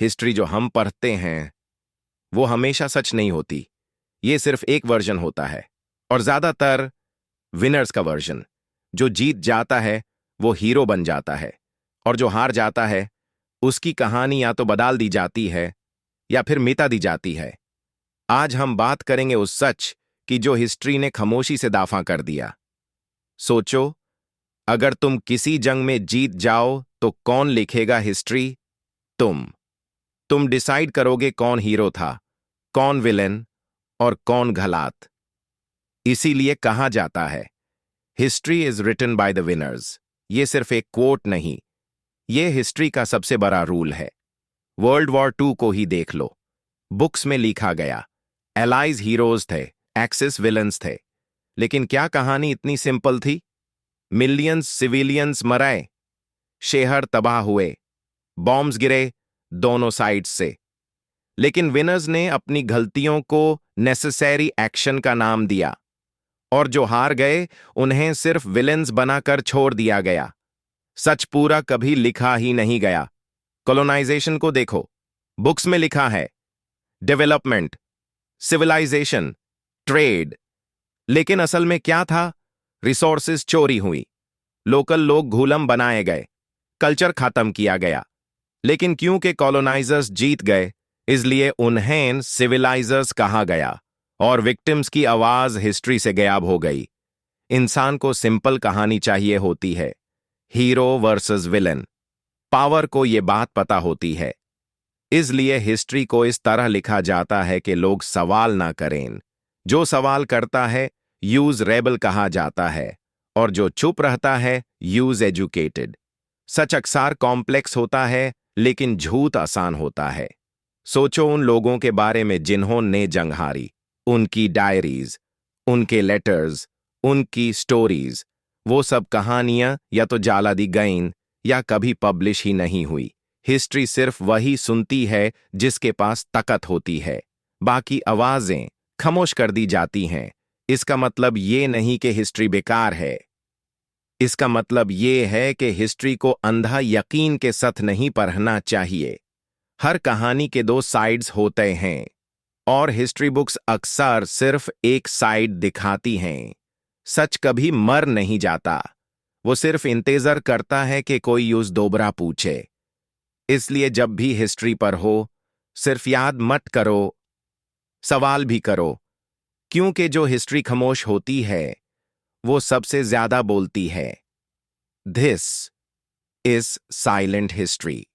History जो हम पढ़ते हैं वो हमेशा सच नहीं होती। ये सिर्फ एक वर्जन होता है, और ज्यादातर विनर्स का वर्जन। जो जीत जाता है वो हीरो बन जाता है, और जो हार जाता है उसकी कहानी या तो बदल दी जाती है या फिर मिटा दी जाती है। आज हम बात करेंगे उस सच की जो हिस्ट्री ने खामोशी से दाफा कर दिया। सोचो, अगर तुम किसी जंग में जीत जाओ तो कौन लिखेगा हिस्ट्री? तुम डिसाइड करोगे कौन हीरो था, कौन विलेन और कौन घात। इसीलिए कहा जाता है history is written by the winners. ये सिर्फ एक कोट नहीं, ये हिस्ट्री का सबसे बड़ा रूल है। वर्ल्ड वॉर टू को ही देख लो। बुक्स में लिखा गया एलाइज हीरोज थे, एक्सिस विलन्स थे। लेकिन क्या कहानी इतनी सिंपल थी? मिलियंस सिविलियंस मरे, शहर तबाह हुए, बॉम्ब्स गिरे दोनों साइड से। लेकिन विनर्स ने अपनी गलतियों को नेसेसरी एक्शन का नाम दिया, और जो हार गए उन्हें सिर्फ विलेंस बनाकर छोड़ दिया गया। सच पूरा कभी लिखा ही नहीं गया। कॉलोनाइजेशन को देखो, बुक्स में लिखा है डेवलपमेंट, सिविलाइजेशन, ट्रेड। लेकिन असल में क्या था? रिसोर्सेज चोरी हुई, लोकल लोग गुलाम बनाए गए, कल्चर खत्म किया गया। लेकिन क्योंकि कॉलोनाइजर्स जीत गए, इसलिए उन्हें सिविलाइजर्स कहा गया, और विक्टिम्स की आवाज हिस्ट्री से गायब हो गई। इंसान को सिंपल कहानी चाहिए होती है, हीरो वर्सेस विलन। पावर को यह बात पता होती है, इसलिए हिस्ट्री को इस तरह लिखा जाता है कि लोग सवाल ना करें। जो सवाल करता है यूज रेबल कहा जाता है, और जो चुप रहता है यूज एजुकेटेड। सच अक्सर कॉम्प्लेक्स होता है, लेकिन झूठ आसान होता है। सोचो उन लोगों के बारे में जिन्होंने जंग हारी, उनकी डायरीज, उनके लेटर्स, उनकी स्टोरीज। वो सब कहानियां या तो जला दी गईं या कभी पब्लिश ही नहीं हुई। हिस्ट्री सिर्फ वही सुनती है जिसके पास ताकत होती है, बाकी आवाजें खामोश कर दी जाती हैं। इसका मतलब ये नहीं कि हिस्ट्री बेकार है, इसका मतलब ये है कि हिस्ट्री को अंधा यकीन के साथ नहीं पढ़ना चाहिए। हर कहानी के दो साइड्स होते हैं, और हिस्ट्री बुक्स अक्सर सिर्फ एक साइड दिखाती हैं। सच कभी मर नहीं जाता, वो सिर्फ इंतजार करता है कि कोई उस दोबारा पूछे। इसलिए जब भी हिस्ट्री पर हो, सिर्फ याद मत करो, सवाल भी करो, क्योंकि जो हिस्ट्री खामोश होती है वो सबसे ज्यादा बोलती है। This is silent history.